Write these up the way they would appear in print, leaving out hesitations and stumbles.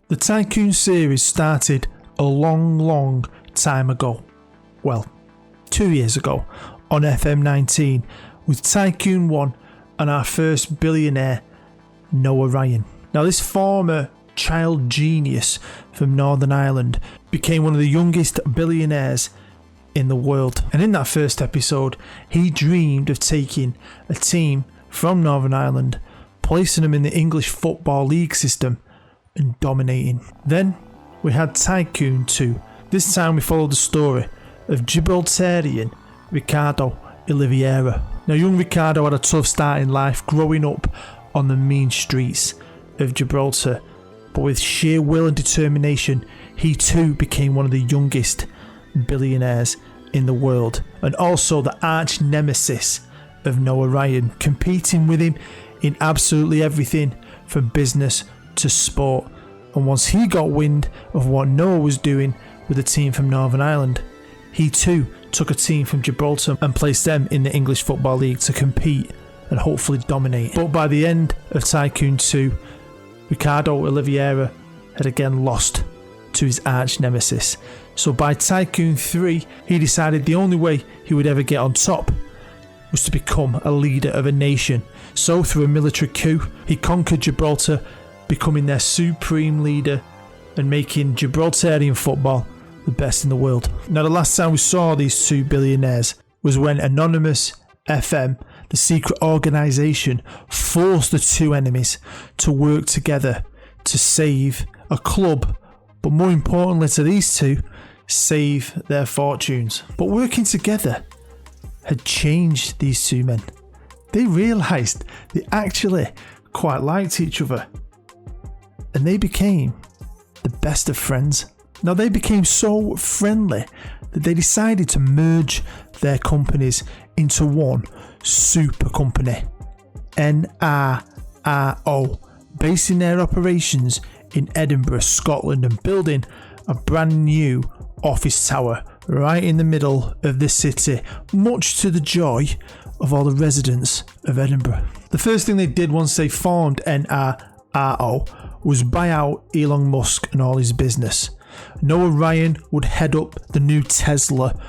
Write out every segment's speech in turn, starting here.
The TYCOON series started a long time ago. Well, 2 years ago on FM19 with TYCOON 1 and our first billionaire, Noah Ryan. Now, this former child genius from Northern Ireland became one of the youngest billionaires in the world. And in that first episode, he dreamed of taking a team from Northern Ireland, placing them in the English Football League system and dominating. Then we had TYCOON 2. This time we followed the story of Gibraltarian Ricardo Oliveira. Now, young Ricardo had a tough start in life growing up on the mean streets of Gibraltar, but with sheer will and determination, he too became one of the youngest billionaires in the world, and also the arch nemesis of Noah Ryan, competing with him in absolutely everything from business to sport. And once he got wind of what Noah was doing with a team from Northern Ireland, he too took a team from Gibraltar and placed them in the English Football League to compete and hopefully dominate. But by the end of TYCOON 2, Ricardo Oliveira had again lost to his arch nemesis. So by TYCOON 3, he decided the only way he would ever get on top was to become a leader of a nation. So through a military coup, he conquered Gibraltar, becoming their supreme leader and making Gibraltarian football the best in the world. Now, the last time we saw these two billionaires was when Anonymous FM, the secret organisation, forced the two enemies to work together to save a club, but more importantly to these two, save their fortunes. But working together had changed these two men. They realised they actually quite liked each other, and they became the best of friends. Now, they became so friendly that they decided to merge their companies into one super company, NRRO, basing their operations in Edinburgh, Scotland, and building a brand new office tower right in the middle of the city, much to the joy of all the residents of Edinburgh. The first thing they did once they formed NRRO was buy out Elon Musk and all his business. Noah Ryan would head up the new Tesla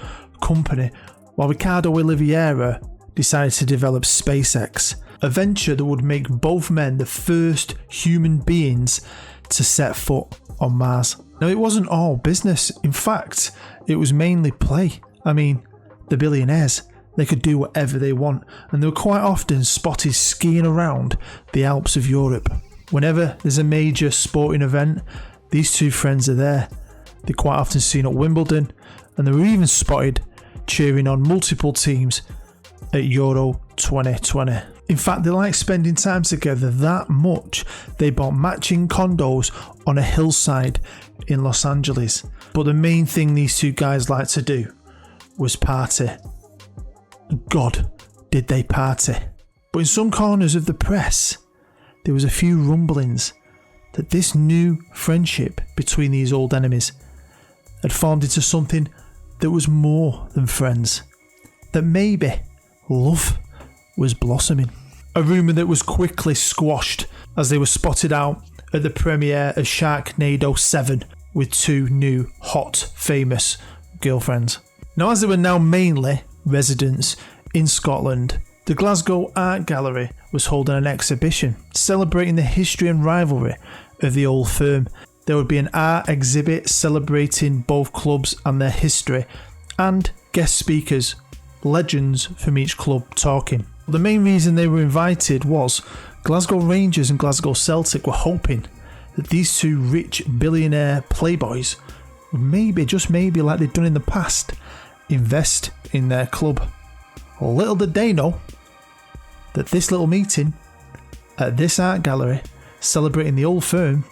company, while Ricardo Oliveira decided to develop SpaceX, a venture that would make both men the first human beings to set foot on Mars. Now, it wasn't all business. In fact, it was mainly play. I mean, the billionaires, they could do whatever they want, and they were quite often spotted skiing around the Alps of Europe. Whenever there's a major sporting event, these two friends are there. They're quite often seen at Wimbledon, and they were even spotted cheering on multiple teams at Euro 2020. In fact, they like spending time together that much, they bought matching condos on a hillside in Los Angeles. But the main thing these two guys liked to do was party. God, did they party. But in some corners of the press, there was a few rumblings that this new friendship between these old enemies had formed into something that was more than friends. That maybe love was blossoming. A rumour that was quickly squashed as they were spotted out at the premiere of Sharknado 7 with two new hot, famous girlfriends. Now, as they were now mainly residents in Scotland, the Glasgow Art Gallery was holding an exhibition celebrating the history and rivalry of the old firm. There would be an art exhibit celebrating both clubs and their history, and guest speakers, legends from each club talking. The main reason they were invited was Glasgow Rangers and Glasgow Celtic were hoping that these two rich billionaire playboys would maybe, just maybe like they'd done in the past, invest in their club. Little did they know that this little meeting at this art gallery celebrating the old firm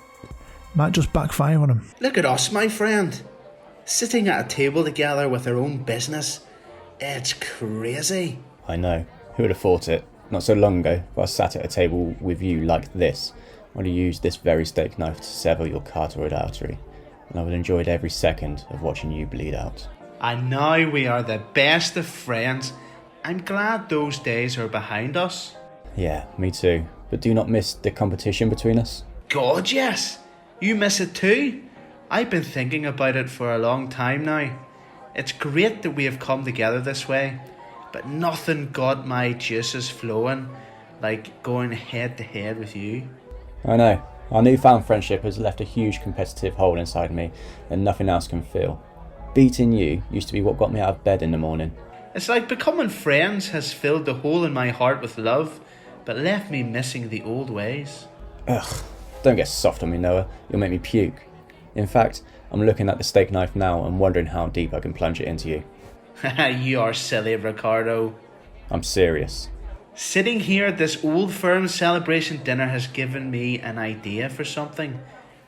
might just backfire on them. Look at us, my friend, sitting at a table together with our own business. It's crazy. I know. Who would have thought it? Not so long ago, I was sat at a table with you like this, while you used this very steak knife to sever your carotid artery, and I would have enjoyed every second of watching you bleed out. And now we are the best of friends. I'm glad those days are behind us. Yeah, me too. But do not miss the competition between us. God, yes. You miss it too? I've been thinking about it for a long time now. It's great that we have come together this way, but nothing got my juices flowing like going head to head with you. I know. Our newfound friendship has left a huge competitive hole inside me that nothing else can fill. Beating you used to be what got me out of bed in the morning. It's like becoming friends has filled the hole in my heart with love, but left me missing the old ways. Ugh, don't get soft on me, Noah. You'll make me puke. In fact, I'm looking at the steak knife now and wondering how deep I can plunge it into you. You are silly, Ricardo. I'm serious. Sitting here at this old firm celebration dinner has given me an idea for something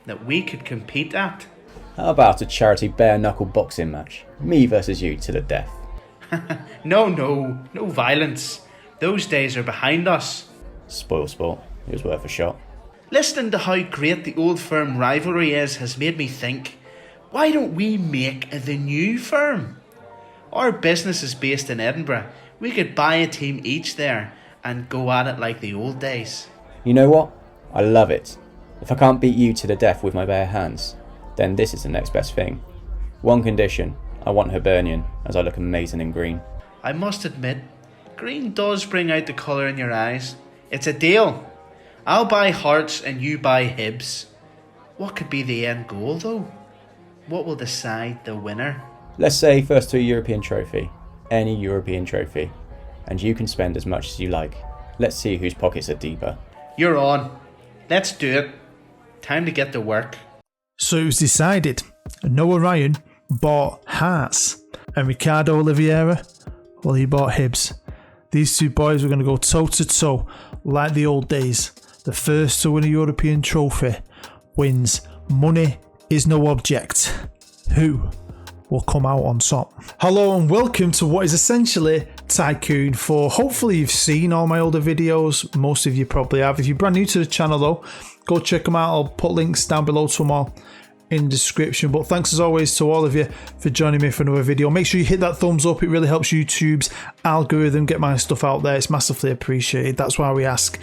that we could compete at. How about a charity bare-knuckle boxing match? Me versus you to the death. No violence. Those days are behind us. Spoil sport. It was worth a shot. Listening to how great the old firm rivalry is has made me think, why don't we make the new firm? Our business is based in Edinburgh. We could buy a team each there and go at it like the old days. You know what? I love it. If I can't beat you to the death with my bare hands, then this is the next best thing. One condition. I want Hibernian, as I look amazing in green. I must admit, green does bring out the colour in your eyes. It's a deal. I'll buy Hearts and you buy Hibs. What could be the end goal though? What will decide the winner? Let's say first to a European trophy. Any European trophy. And you can spend as much as you like. Let's see whose pockets are deeper. You're on. Let's do it. Time to get to work. So it was decided. Noah Ryan bought Hearts, and Ricardo Oliveira, well, he bought Hibs. These two boys were going to go toe to toe like the old days. The first to win a European trophy wins. Money is no object. Who will come out on top? Hello and welcome to what is essentially TYCOON 4. Hopefully you've seen all my older videos. Most of you probably have. If you're brand new to the channel though, go check them out. I'll put links down below to them all in the description. But thanks as always to all of you for joining me for another video. Make sure you hit that thumbs up. It really helps YouTube's algorithm get my stuff out there. It's massively appreciated. That's why we ask.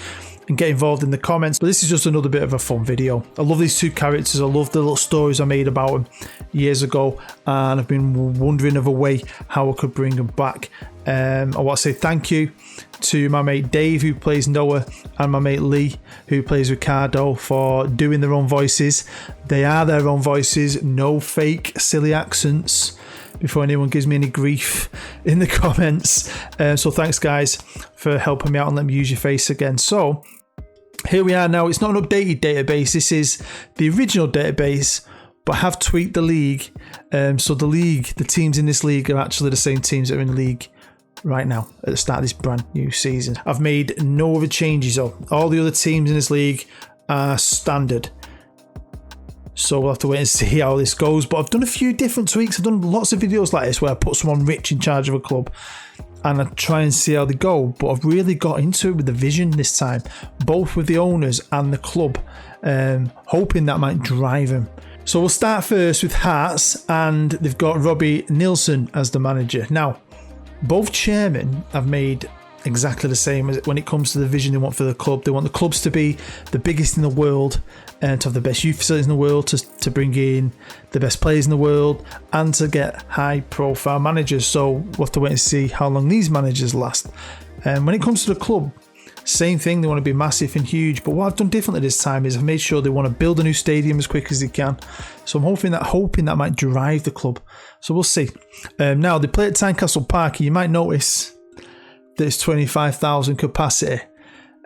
And get involved in the comments. But this is just another bit of a fun video. I love these two characters. I love the little stories I made about them years ago, and I've been wondering of a way how I could bring them back. I want to say thank you to my mate Dave, who plays Noah, and my mate Lee, who plays Ricardo, for doing their own voices. They are their own voices, no fake silly accents, before anyone gives me any grief in the comments. So thanks guys for helping me out and letting me use your face again. So here we are now. It's not an updated database. This is the original database, but I have tweaked the league. So the teams in this league are actually the same teams that are in the league right now at the start of this brand new season. I've made no other changes though. All the other teams in this league are standard. So we'll have to wait and see how this goes. But I've done a few different tweaks. I've done lots of videos like this where I put someone rich in charge of a club and I try and see how they go. But I've really got into it with the vision this time, both with the owners and the club, hoping that might drive them. So we'll start first with Hearts, and they've got Robbie Nielsen as the manager. Now, both chairmen have made exactly the same as when it comes to the vision they want for the club. They want the clubs to be the biggest in the world and to have the best youth facilities in the world, to bring in the best players in the world and to get high profile managers. So we'll have to wait and see how long these managers last. And when it comes to the club, same thing. They want to be massive and huge, but what I've done differently this time is I've made sure they want to build a new stadium as quick as they can. So I'm hoping that might drive the club. So we'll see. Now they play at Tynecastle Park, and you might notice that it's 25,000 capacity.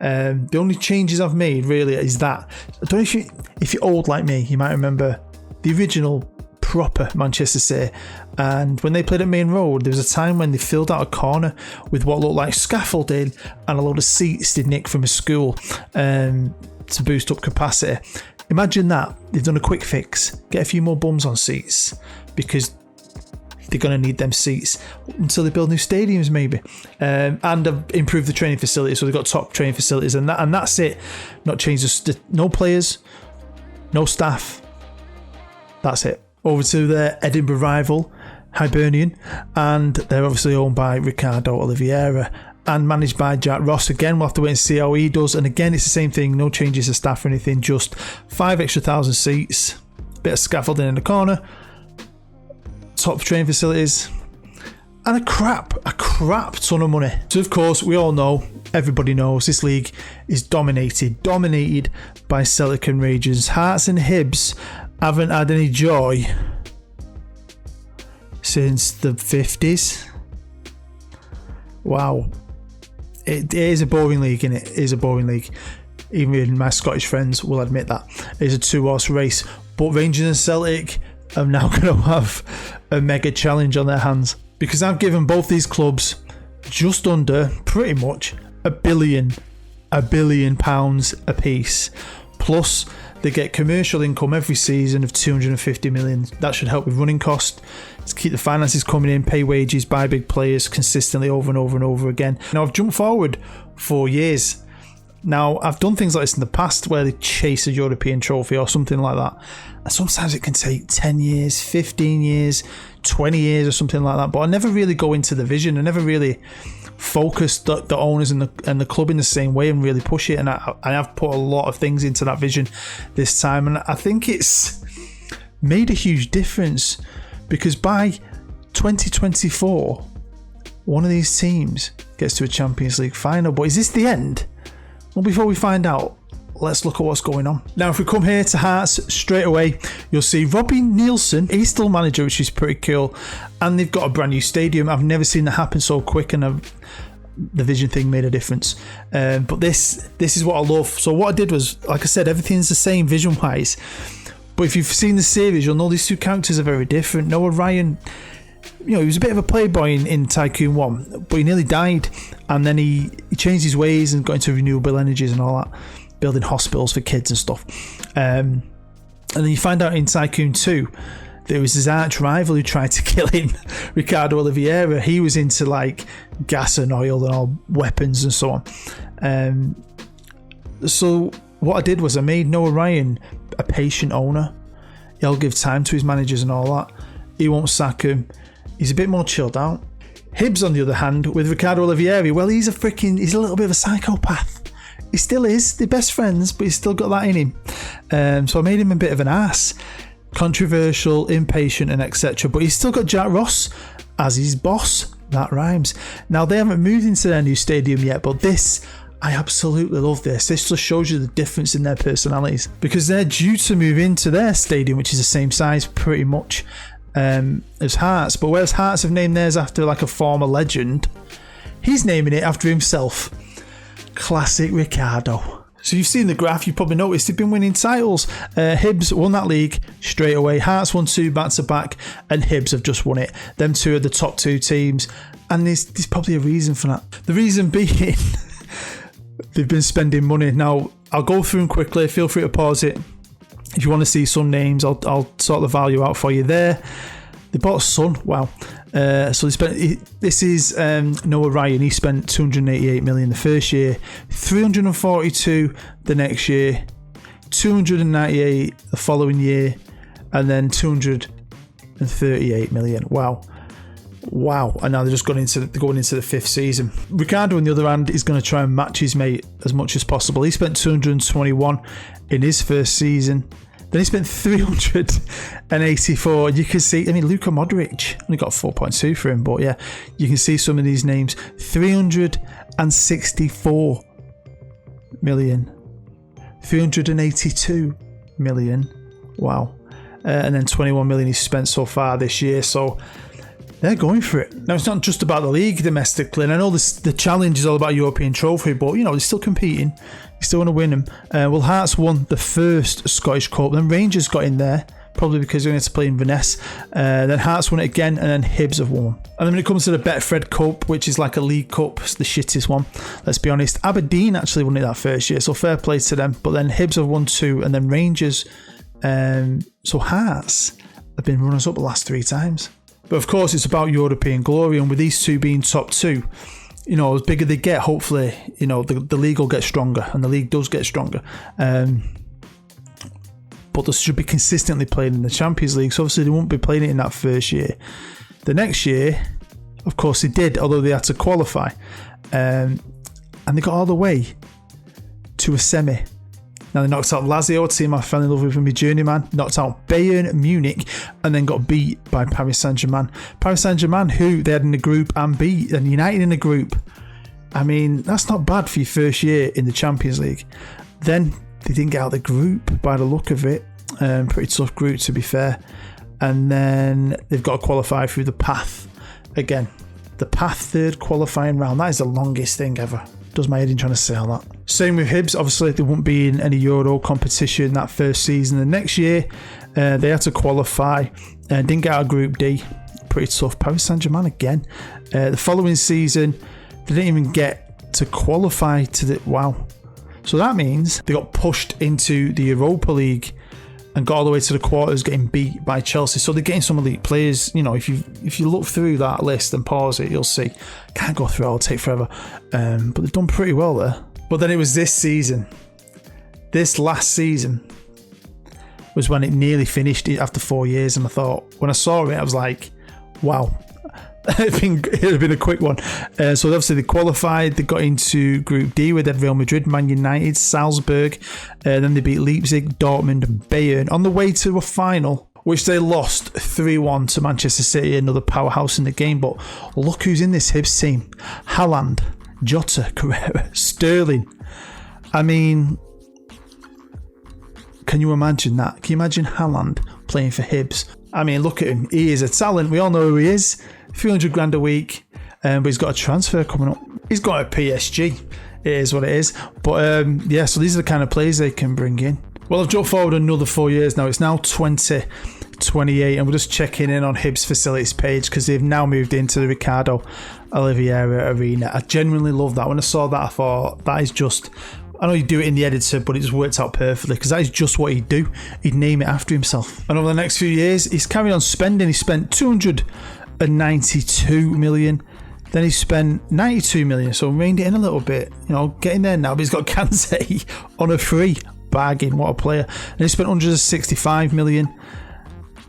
The only changes I've made really is that, I don't know if you're old like me, you might remember the original proper Manchester City, and when they played at Main Road, there was a time when they filled out a corner with what looked like scaffolding and a load of seats they'd nicked from a school to boost up capacity. Imagine that. They've done a quick fix, get a few more bums on seats, because they're going to need them seats until they build new stadiums maybe, and improve the training facilities. So they've got top training facilities, and that's it. Not change no players, no staff. That's it. Over to their Edinburgh rival, Hibernian, and they're obviously owned by Ricardo Oliveira. and managed by Jack Ross. Again, we'll have to wait and see how he does. And again, it's the same thing, no changes to staff or anything, just 5 extra thousand seats, bit of scaffolding in the corner, top training facilities, and a crap ton of money. So of course, we all know, everybody knows, this league is dominated by Celtic and Rangers. Hearts and Hibs haven't had any joy since the 50s. Wow. It is a boring league, innit? It is a boring league. Even my Scottish friends will admit that. It's a 2-horse race. But Rangers and Celtic are now going to have a mega challenge on their hands, because I've given both these clubs just under, pretty much, £1 billion a piece. Plus, they get commercial income every season of 250 million. That should help with running costs, to keep the finances coming in, pay wages, buy big players consistently over and over and over again. Now, I've jumped forward 4 years. Now, I've done things like this in the past where they chase a European trophy or something like that. And sometimes it can take 10 years, 15 years, 20 years or something like that. But I never really go into the vision. I never really focus the owners and the club in the same way and really push it. And I have put a lot of things into that vision this time. And I think it's made a huge difference, because by 2024, one of these teams gets to a Champions League final. But is this the end? Well, before we find out, let's look at what's going on. Now, if we come here to Hearts, straight away, you'll see Robbie Nielsen. He's still manager, which is pretty cool. And they've got a brand new stadium. I've never seen that happen so quick, and the vision thing made a difference. But this is what I love. So what I did was, like I said, everything's the same vision-wise. But if you've seen the series, you'll know these two characters are very different. Noah Ryan, he was a bit of a playboy in TYCOON 1, but he nearly died, and then he changed his ways and got into renewable energies and all that, building hospitals for kids and stuff. And then you find out in TYCOON 2 there was his arch rival who tried to kill him, Ricardo Oliveira. He was into like gas and oil and all weapons and so on. So what I did was I made Noah Ryan a patient owner. He'll give time to his managers and all that. He won't sack him. He's a bit more chilled out. Hibs, on the other hand, with Ricardo Oliveira, well, he's a little bit of a psychopath. He still is. They're best friends, but he's still got that in him. So I made him a bit of an ass. Controversial, impatient, and etc. But he's still got Jack Ross as his boss. That rhymes. Now, they haven't moved into their new stadium yet, but I absolutely love this. This just shows you the difference in their personalities, because they're due to move into their stadium, which is the same size pretty much as Hearts. But whereas Hearts have named theirs after like a former legend, he's naming it after himself. Classic Ricardo. So you've seen the graph, you've probably noticed they've been winning titles. Hibs won that league straight away. Hearts won 2 back to back, and Hibs have just won it. Them two are the top 2 teams, and there's probably a reason for that. The reason being they've been spending money. Now, I'll go through them quickly. Feel free to pause it. If you want to see some names, I'll sort the value out for you there. They bought Son. Wow. So they spent. This is Noah Ryan. He spent 288 million the first year, 342 the next year, 298 the following year, and then 238 million. Wow. And now they're just going into the 5th season. Ricardo, on the other hand, is going to try and match his mate as much as possible. He spent 221 in his first season. Then he spent 384. You can see, Luka Modric only got 4.2 for him, but yeah, you can see some of these names. 364 million. 382 million. Wow. And then 21 million he's spent so far this year. So they're going for it. Now, it's not just about the league domestically, and I know the challenge is all about European trophy, but they're still competing. You still want to win them. Well, Hearts won the first Scottish Cup, then Rangers got in there, probably because they're going to play in Inverness. Then Hearts won it again, and then Hibs have won. And then when it comes to the Betfred Cup, which is like a league cup, it's the shittest one, let's be honest. Aberdeen actually won it that first year, so fair play to them. But then Hibs have won 2, and then Rangers. So Hearts have been runners-up the last 3 times. But of course, it's about European glory, and with these two being top 2, as bigger they get, hopefully, the league will get stronger, and the league does get stronger. But they should be consistently playing in the Champions League, so obviously they won't be playing it in that first year. The next year, of course, they did, although they had to qualify. and they got all the way to a semi. Now they knocked out Lazio, a team I fell in love with from my journeyman, knocked out Bayern Munich, and then got beat by Paris Saint-Germain. Paris Saint-Germain, who they had in the group and beat, and United in the group. I mean, that's not bad for your first year in the Champions League. Then they didn't get out of the group by the look of it. Pretty tough group, to be fair. And then they've got to qualify through the path again. The path third qualifying round. That is the longest thing ever. Does my head in trying to say all that. Same with Hibs. Obviously, they won't be in any Euro competition that first season. The next year, they had to qualify and didn't get out of Group D. Pretty tough. Paris Saint-Germain again. The following season, they didn't even get to qualify to the... Wow. So that means they got pushed into the Europa League and got all the way to the quarters, getting beat by Chelsea. So they're getting some elite players. You know, if you look through that list and pause it, you'll see. Can't go through it, it'll take forever. But they've done pretty well there. But then it was this season. This last season was when it nearly finished after 4 years. And I thought, when I saw it, I was like, wow. It had been a quick one. So obviously they qualified. They got into Group D with Real Madrid, Man United, Salzburg. Then they beat Leipzig, Dortmund and Bayern on the way to a final, which they lost 3-1 to Manchester City, another powerhouse in the game. But look who's in this Hibs team. Haaland, Jota, Carrera, Sterling. I mean, can you imagine that? Can you imagine Haaland playing for Hibs? I mean, look at him. He is a talent. We all know who he is. 300 grand a week, but he's got a transfer coming up. He's got a PSG. It is what it is. But yeah, so these are the kind of players they can bring in. Well, I've jumped forward another 4 years now. It's now 2028, and we're just checking in on Hibs facilities page because they've now moved into the Ricardo Oliveira Arena. I genuinely love that. When I saw that, I thought that is just... I know you do it in the editor, but it just worked out perfectly because that is just what he'd do. He'd name it after himself. And over the next few years, he's carried on spending. He spent 292 million. Then he spent 92 million, so reined it in a little bit. You know, getting there now. But he's got Kante on a free bargain. What a player. And he spent 165 million.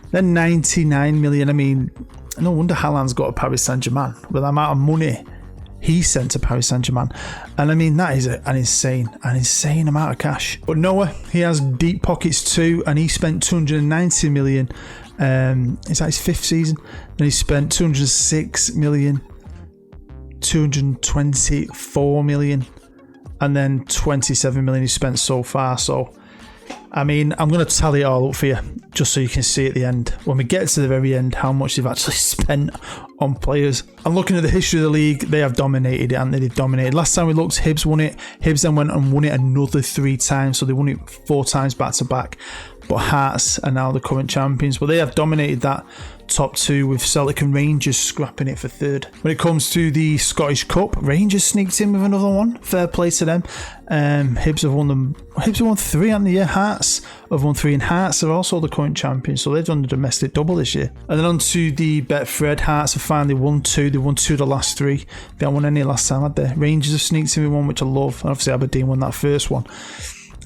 Then 99 million. I mean, no wonder Haaland's got a Paris Saint-Germain with the amount of money he sent to Paris Saint-Germain. And I mean, that is an insane amount of cash. But Noah, he has deep pockets too, and he spent 290 million. Is that his fifth season? Then he spent 206 million, 224 million, and then 27 million he spent so far. So I mean, I'm going to tally it all up for you just so you can see at the end, when we get to the very end, how much they've actually spent on players. I'm looking at the history of the league. They have dominated it, and they've dominated. Last time we looked, Hibs won it. Hibs then went and won it another 3 times, so they won it 4 times back to back. But Hearts are now the current champions. But they have dominated that top 2 with Celtic and Rangers scrapping it for 3rd. When it comes to the Scottish Cup, Rangers sneaked in with another one. Fair play to them. Hibs have won them. Hibs have won 3, haven't they? Yeah, Hearts have won 3, and Hearts are also the current champions. So they've done the domestic double this year. And then on to the Betfred. Hearts have finally won 2. They won 2 of the last 3. They haven't won any last time, had they? Rangers have sneaked in with 1, which I love. And obviously Aberdeen won that first one.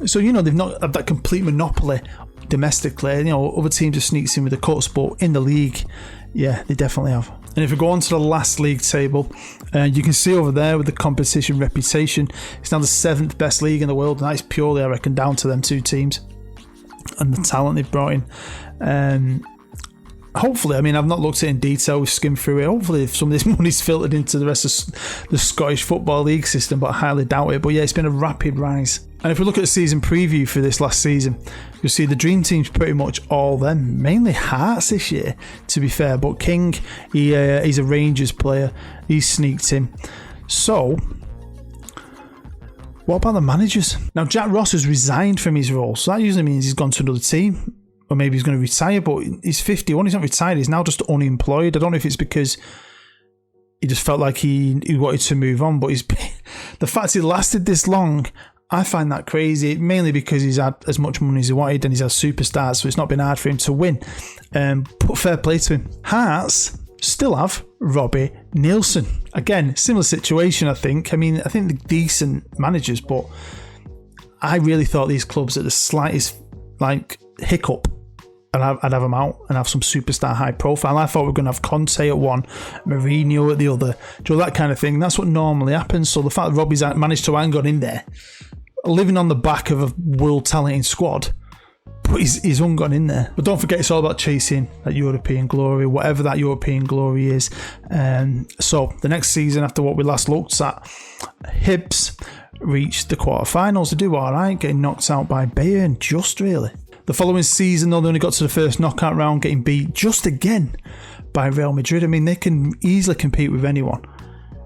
So, you know, they've not had that complete monopoly domestically. You know, other teams have sneaked in with the cuts, but in the league, yeah, they definitely have. And if we go on to the last league table, you can see over there with the competition reputation, it's now the 7th best league in the world, and that is purely, I reckon, down to them 2 teams and the talent they've brought in. Hopefully, I mean, I've not looked at it in detail, we've skimmed through it. Hopefully, if some of this money's filtered into the rest of the Scottish Football League system, but I highly doubt it. But yeah, it's been a rapid rise. And if we look at the season preview for this last season, you'll see the dream team's pretty much all them. Mainly Hearts this year, to be fair. But King, he's a Rangers player. He's sneaked in. So, what about the managers? Now, Jack Ross has resigned from his role. So that usually means he's gone to another team. Or maybe he's going to retire. But he's 51. He's not retired. He's now just unemployed. I don't know if it's because he just felt like he wanted to move on. But the fact he lasted this long, I find that crazy, mainly because he's had as much money as he wanted and he's had superstars, so it's not been hard for him to win. But fair play to him. Hearts still have Robbie Nielsen. Again, similar situation, I think. I mean, I think they're decent managers, but I really thought these clubs at the slightest hiccup and I'd have them out and have some superstar high profile. I thought we were going to have Conte at one, Mourinho at the other, that kind of thing. That's what normally happens. So the fact that Robbie's managed to hang got in there, living on the back of a world talented squad, but he's got in there. But don't forget, it's all about chasing that European glory, whatever that European glory is. So the next season, after what we last looked at, Hibs reached the quarterfinals. They do all right, getting knocked out by Bayern, just really. The following season, though, they only got to the first knockout round, getting beat just again by Real Madrid. I mean, they can easily compete with anyone.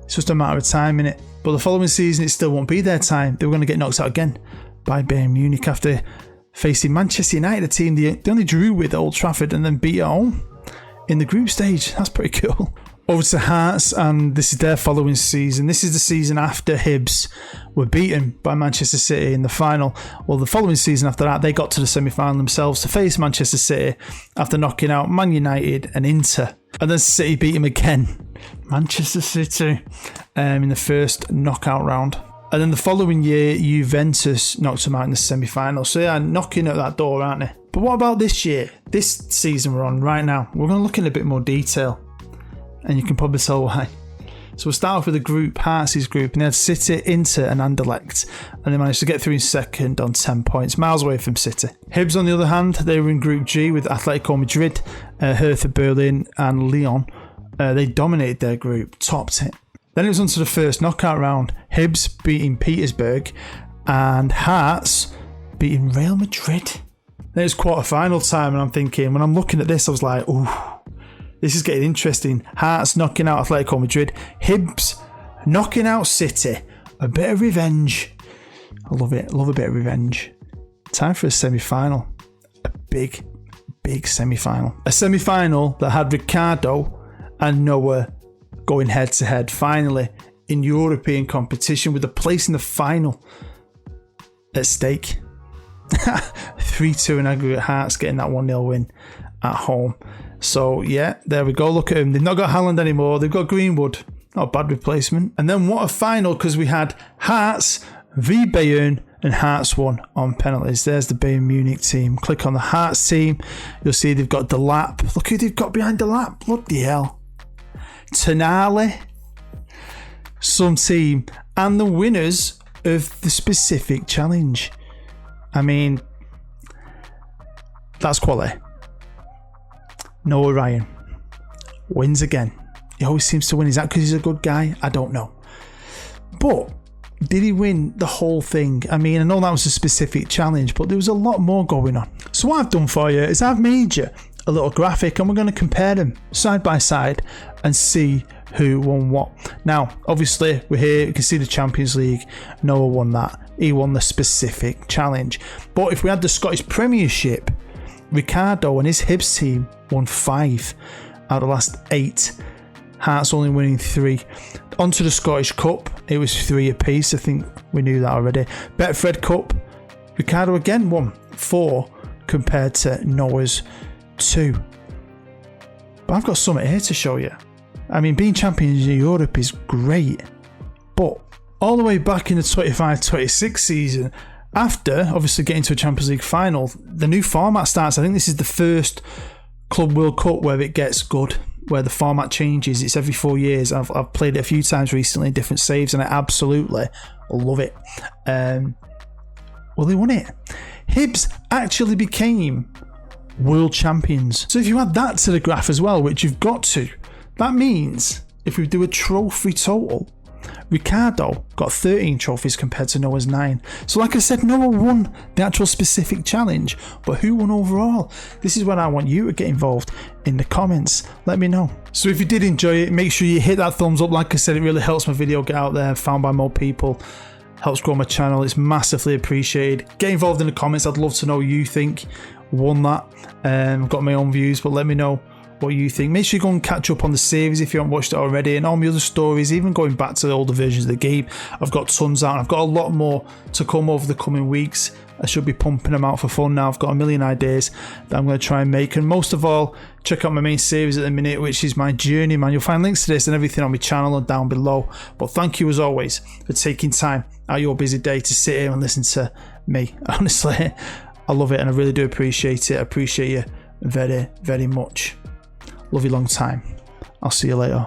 It's just a matter of time, innit? But the following season, it still won't be their time. They were going to get knocked out again by Bayern Munich after facing Manchester United, a team they only drew with at Old Trafford and then beat at home in the group stage. That's pretty cool. Over to Hearts, and this is their following season. This is the season after Hibs were beaten by Manchester City in the final. Well, the following season after that, they got to the semi-final themselves to face Manchester City after knocking out Man United and Inter. And then City beat them again, Manchester City, in the first knockout round. And then the following year, Juventus knocked them out in the semi-final. So they are knocking at that door, aren't they? But what about this year? This season we're on right now, we're going to look in a bit more detail. And you can probably tell why. So we'll start off with the group, Hearts' group, and they had City, Inter and Anderlecht, and they managed to get through in second on 10 points, miles away from City. Hibs, on the other hand, they were in Group G with Atletico Madrid, Hertha Berlin and Lyon. They dominated their group, topped it. Then it was on to the first knockout round, Hibs beating Petersburg and Hearts beating Real Madrid. Then it was quarter-final time, and I'm thinking, when I'm looking at this, I was like, ooh, this is getting interesting. Hearts knocking out Atletico Madrid. Hibs knocking out City. A bit of revenge. I love it. Love a bit of revenge. Time for a semi-final. A big, big semi-final. A semi-final that had Ricardo and Noah going head-to-head finally in European competition with a place in the final at stake. 3-2 in aggregate. Hearts getting that 1-0 win at home. So yeah, there we go. Look at him. They've not got Haaland anymore. They've got Greenwood. Not a bad replacement. And then what a final, because we had Hearts v Bayern and Hearts won on penalties. There's the Bayern Munich team. Click on the Hearts team. You'll see they've got Delap. Look who they've got behind Delap. Bloody hell. Tonali. Some team. And the winners of the specific challenge. I mean, that's quality. Noah Ryan wins again. He always seems to win. Is that because he's a good guy? I don't know. But did he win the whole thing? I mean, I know that was a specific challenge, but there was a lot more going on. So what I've done for you is I've made you a little graphic and we're going to compare them side by side and see who won what. Now, obviously, we're here. You can see the Champions League. Noah won that. He won the specific challenge. But if we had the Scottish Premiership, Ricardo and his Hibs team won 5 out of the last 8. Hearts only winning 3. Onto the Scottish Cup, it was 3 apiece. I think we knew that already. Betfred Cup, Ricardo again won 4 compared to Noah's 2. But I've got something here to show you. I mean, being champions in Europe is great, but all the way back in the 25-26 season, after obviously getting to a Champions League final, the new format starts. I think this is the first Club World Cup where it gets good, where the format changes. It's every 4 years. I've played it a few times recently, different saves, and I absolutely love it. Well, they won it. Hibs actually became world champions. So if you add that to the graph as well, which you've got to, that means if we do a trophy total, Ricardo got 13 trophies compared to Noah's 9. So like I said, Noah won the actual specific challenge, but who won overall? This is where I want you to get involved in the comments. Let me know. So if you did enjoy it, make sure you hit that thumbs up. Like I said, it really helps my video get out there, found by more people, helps grow my channel. It's massively appreciated. Get involved in the comments. I'd love to know what you think won that. I've got my own views, but let me know what you think. Make sure you go and catch up on the series if you haven't watched it already, and all my other stories, even going back to the older versions of the game. I've got tons out, and I've got a lot more to come over the coming weeks. I should be pumping them out for fun now. I've got a million ideas that I'm going to try and make, and most of all, check out my main series at the minute, which is my Journeyman. You'll find links to this and everything on my channel and down below. But thank you as always for taking time out of your busy day to sit here and listen to me. Honestly, I love it and I really do appreciate it. I appreciate you very, very much. Love you long time. I'll see you later.